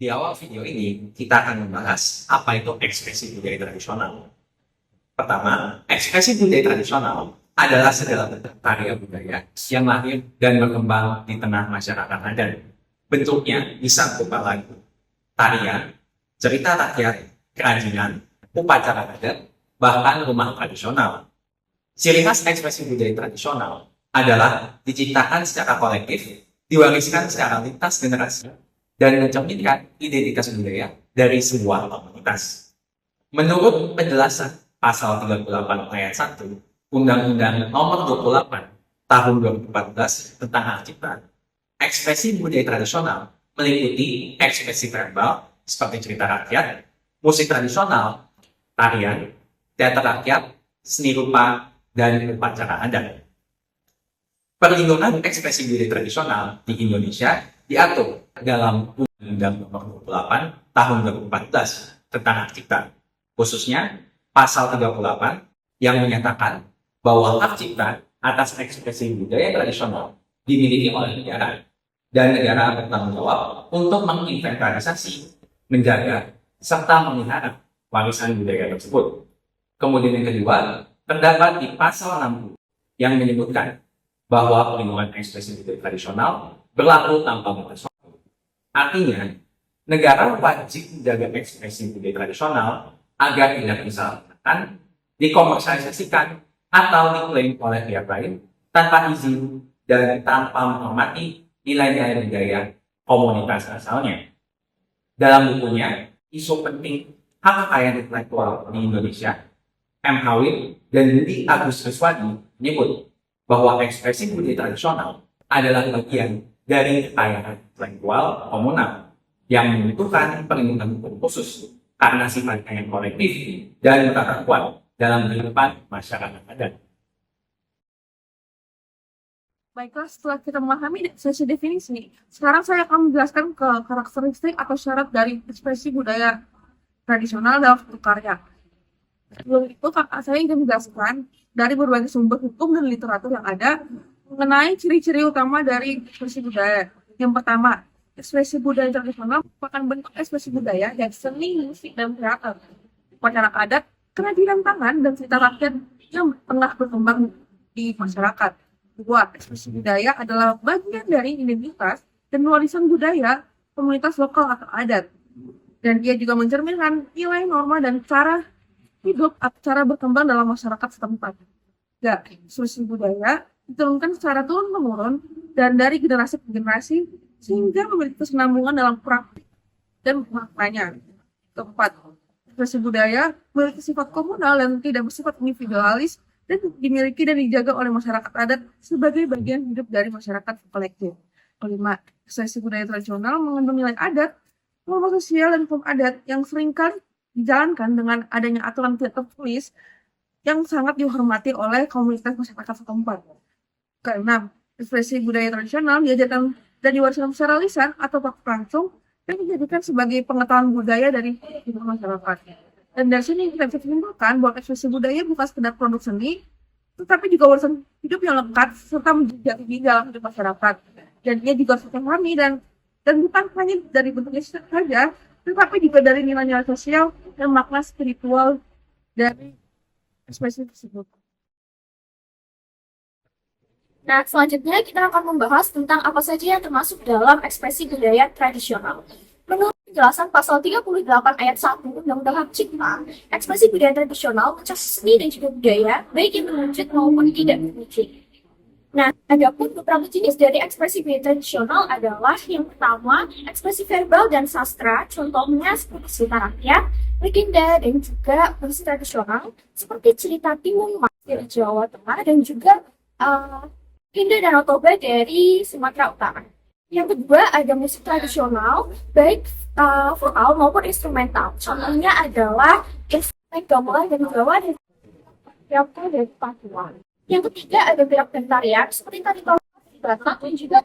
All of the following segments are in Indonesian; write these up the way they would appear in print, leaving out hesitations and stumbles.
Di awal video ini, kita akan membahas apa itu ekspresi budaya tradisional. Pertama, ekspresi budaya tradisional adalah segala bentuk karya budaya yang lahir dan berkembang di tengah masyarakat adat. Bentuknya bisa berupa lagu, tarian, cerita rakyat, kerajinan, upacara adat, bahkan rumah tradisional. Ciri khas ekspresi budaya tradisional adalah diciptakan secara kolektif, diwariskan secara lintas generasi, dan mencerminkan identitas budaya dari sebuah komunitas. Menurut penjelasan Pasal 38 ayat 1 Undang-Undang Nomor 28 Tahun 2014 tentang Hak Cipta, ekspresi budaya tradisional meliputi ekspresi verbal seperti cerita rakyat, musik tradisional, tarian, teater rakyat, seni rupa, dan upacara adat. Perlindungan ekspresi budaya tradisional di Indonesia diatur dalam Undang-Undang Nomor 28 Tahun 2014 tentang Hak Cipta, khususnya Pasal 38 yang menyatakan bahwa hak cipta atas ekspresi budaya tradisional dimiliki oleh negara, dan negara bertanggung jawab untuk menginventarisasi, menjaga, serta memelihara warisan budaya tersebut. Kemudian yang kedua, terdapat di Pasal 60 yang menyebutkan bahwa perlindungan ekspresi budaya tradisional berlaku tanpa batas waktu. Artinya, negara wajib menjaga ekspresi budaya tradisional agar tidak disalahgunakan, dikomersialisasikan, atau diklaim oleh pihak lain tanpa izin dan tanpa menghormati nilai-nilai budaya komunitas asalnya. Dalam bukunya, Isu Penting Hak Kekayaan Intelektual di Indonesia, M. Hawid dan Budi Agus Riswadi menyebut bahwa ekspresi budaya tradisional adalah bagian dari kekayaan intelektual komunal yang membutuhkan perlindungan hukum khusus karena sifatnya yang kolektif dan bertata kuat dalam kehidupan masyarakat adat. Baiklah, setelah kita memahami sesi definisi, sekarang saya akan menjelaskan ke karakteristik atau syarat dari ekspresi budaya tradisional dalam suatu karya. Sebelum itu, saya ingin menjelaskan dari berbagai sumber hukum dan literatur yang ada mengenai ciri-ciri utama dari ekspresi budaya. Yang pertama, ekspresi budaya tradisional merupakan bentuk ekspresi budaya yang seni, musik, dan teater, upacara adat, kerajinan tangan, dan cerita rakyat yang tengah berkembang di masyarakat. Kedua, ekspresi budaya adalah bagian dari identitas dan warisan budaya komunitas lokal atau adat. Dan dia juga mencerminkan nilai, norma, dan cara hidup atau cara berkembang dalam masyarakat setempat. Ya, ekspresi budaya diturunkan secara turun-temurun dan dari generasi ke generasi sehingga memiliki kesinambungan dalam praktik dan maknanya. Keempat, ekspresi budaya memiliki sifat komunal dan tidak bersifat individualis dan dimiliki dan dijaga oleh masyarakat adat sebagai bagian hidup dari masyarakat kolektif. Kelima, ekspresi budaya tradisional mengandung nilai adat, norma sosial, dan hukum adat yang seringkali dijalankan dengan adanya aturan tidak tertulis yang sangat dihormati oleh komunitas masyarakat setempat. Keenam, ekspresi budaya tradisional diajarkan dan diwariskan secara lisan atau praktik langsung dan dijadikan sebagai pengetahuan budaya dari masyarakat. Dan dari sini kita bisa menyimpulkan bahwa ekspresi budaya bukan sekedar produk seni, tetapi juga warisan hidup yang lekat serta menjadi di dalam hidup masyarakat. Dan ia juga harus dipahami dan bukan hanya dari bentuknya saja, tetapi juga dari nilai-nilai sosial dan makna spiritual dari ekspresi tersebut. Nah, selanjutnya kita akan membahas tentang apa saja yang termasuk dalam ekspresi budaya tradisional. Menurut penjelasan Pasal 38 ayat 1 Undang-Undang Hak Cipta, ekspresi budaya tradisional mencakup seni dan juga budaya, baik yang berwujud maupun tidak berwujud. Nah, adapun beberapa jenis dari ekspresi budaya tradisional adalah yang pertama, ekspresi verbal dan sastra, contohnya seperti cerita rakyat, legenda, dan juga musik tradisional, seperti cerita Timun Mas dari Jawa Tengah, dan juga Hindu dan Toba dari Sumatera Utara. Yang kedua, ada musik tradisional, baik vokal maupun instrumental. Contohnya adalah instrumen gamelan dan Jawa dan dari Papua. Yang ketiga, ada gerak dan tarian, seperti tari tolak dari Batak dan juga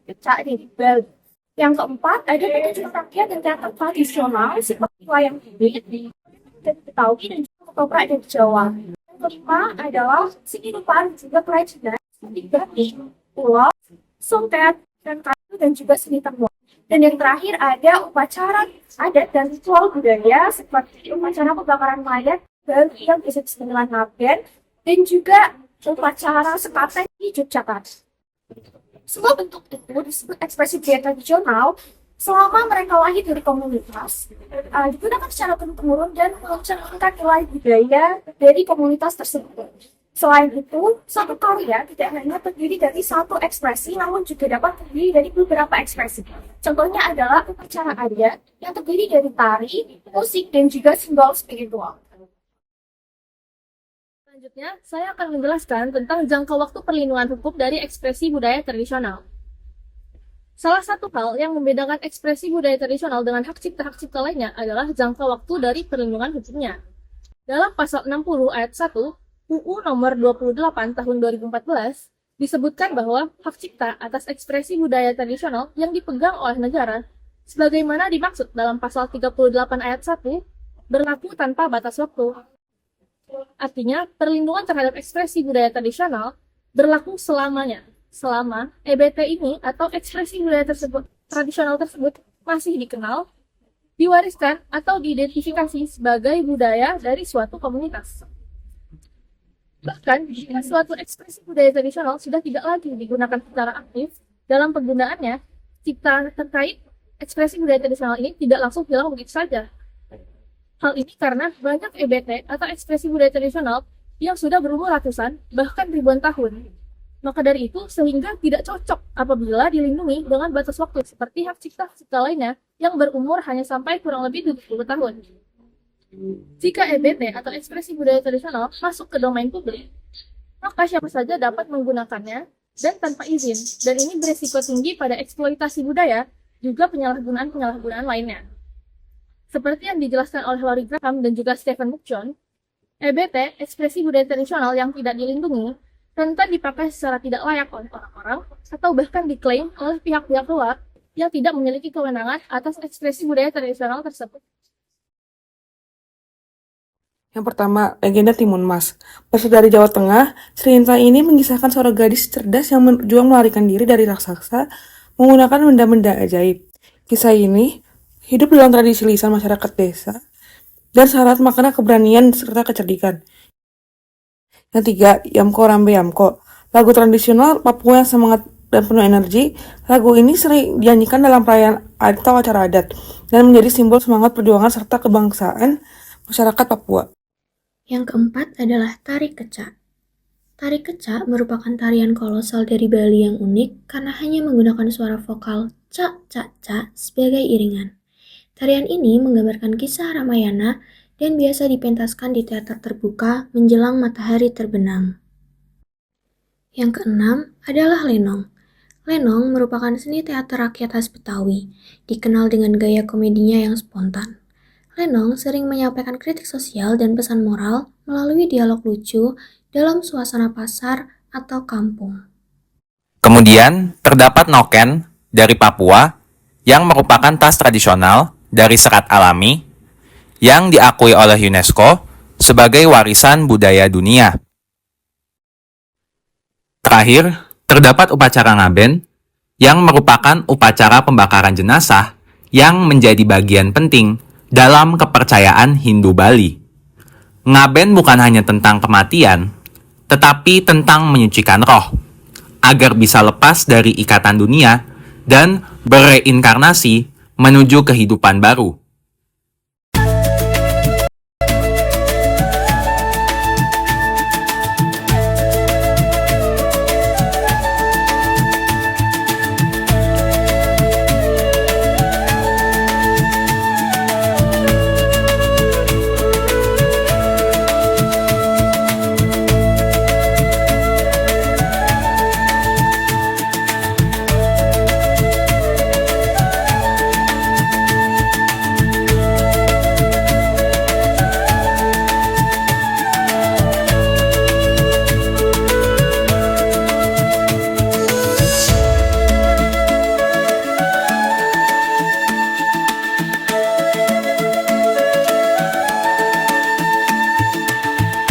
becak dari Bali. Yang keempat, ada pertunjukan rakyat dan teater tradisional, seperti wayang kulit dan Betawi dan juga ketoprak dari Jawa. Yang kelima adalah seni rupa dan juga kerajinan, seperti batik, ulos, songket, dan kayu, dan juga seni tenun. Dan yang terakhir ada upacara adat dan ritual budaya seperti upacara pembakaran mayat yang disebut dengan ngaben, dan juga upacara sekaten di Yogyakarta. Semua bentuk itu disebut ekspresi budaya tradisional selama mereka lahir dari komunitas, digunakan secara turun-temurun dan mencerminkan nilai budaya dari komunitas tersebut. Selain itu, satu karya tidak hanya terdiri dari satu ekspresi, namun juga dapat terdiri dari beberapa ekspresi. Contohnya adalah upacara adat yang terdiri dari tari, musik, dan juga simbol spiritual. Selanjutnya, saya akan menjelaskan tentang jangka waktu perlindungan hukum dari ekspresi budaya tradisional. Salah satu hal yang membedakan ekspresi budaya tradisional dengan hak cipta lainnya adalah jangka waktu dari perlindungan hukumnya. Dalam pasal 60 ayat 1 UU nomor 28 tahun 2014 disebutkan bahwa hak cipta atas ekspresi budaya tradisional yang dipegang oleh negara sebagaimana dimaksud dalam pasal 38 ayat 1 berlaku tanpa batas waktu. Artinya, perlindungan terhadap ekspresi budaya tradisional berlaku selamanya, selama EBT ini atau ekspresi budaya tradisional tersebut masih dikenal, diwariskan, atau diidentifikasi sebagai budaya dari suatu komunitas. Bahkan, jika suatu ekspresi budaya tradisional sudah tidak lagi digunakan secara aktif dalam penggunaannya, cipta terkait ekspresi budaya tradisional ini tidak langsung hilang begitu saja. Hal ini karena banyak EBT atau ekspresi budaya tradisional yang sudah berumur ratusan, bahkan ribuan tahun. Maka dari itu, sehingga tidak cocok apabila dilindungi dengan batas waktu seperti hak cipta lainnya yang berumur hanya sampai kurang lebih 70 tahun. Jika EBT atau ekspresi budaya tradisional masuk ke domain publik, maka siapa saja dapat menggunakannya dan tanpa izin, dan ini berisiko tinggi pada eksploitasi budaya, juga penyalahgunaan lainnya. Seperti yang dijelaskan oleh Laurie Graham dan juga Stephen Mukjon, EBT, ekspresi budaya tradisional yang tidak dilindungi, rentan dipakai secara tidak layak oleh orang-orang, atau bahkan diklaim oleh pihak-pihak luar yang tidak memiliki kewenangan atas ekspresi budaya tradisional tersebut. Yang pertama, legenda Timun Mas. Berasal dari Jawa Tengah, cerita ini mengisahkan seorang gadis cerdas yang berjuang melarikan diri dari raksasa menggunakan benda-benda ajaib. Kisah ini hidup dalam tradisi lisan masyarakat desa dan syarat makna keberanian serta kecerdikan. Yang tiga, Yamko Rambe Yamko. Lagu tradisional Papua yang semangat dan penuh energi. Lagu ini sering dinyanyikan dalam perayaan atau acara adat dan menjadi simbol semangat perjuangan serta kebangsaan masyarakat Papua. Yang keempat adalah Tari Kecak. Tari Kecak merupakan tarian kolosal dari Bali yang unik karena hanya menggunakan suara vokal cak-cak-cak sebagai iringan. Tarian ini menggambarkan kisah Ramayana dan biasa dipentaskan di teater terbuka menjelang matahari terbenam. Yang keenam adalah Lenong. Lenong merupakan seni teater rakyat khas Betawi, dikenal dengan gaya komedinya yang spontan. Lenong sering menyampaikan kritik sosial dan pesan moral melalui dialog lucu dalam suasana pasar atau kampung. Kemudian, terdapat noken dari Papua yang merupakan tas tradisional dari serat alami yang diakui oleh UNESCO sebagai warisan budaya dunia. Terakhir, terdapat upacara ngaben yang merupakan upacara pembakaran jenazah yang menjadi bagian penting dalam kepercayaan Hindu Bali. Ngaben bukan hanya tentang kematian, tetapi tentang menyucikan roh, agar bisa lepas dari ikatan dunia dan bereinkarnasi menuju kehidupan baru.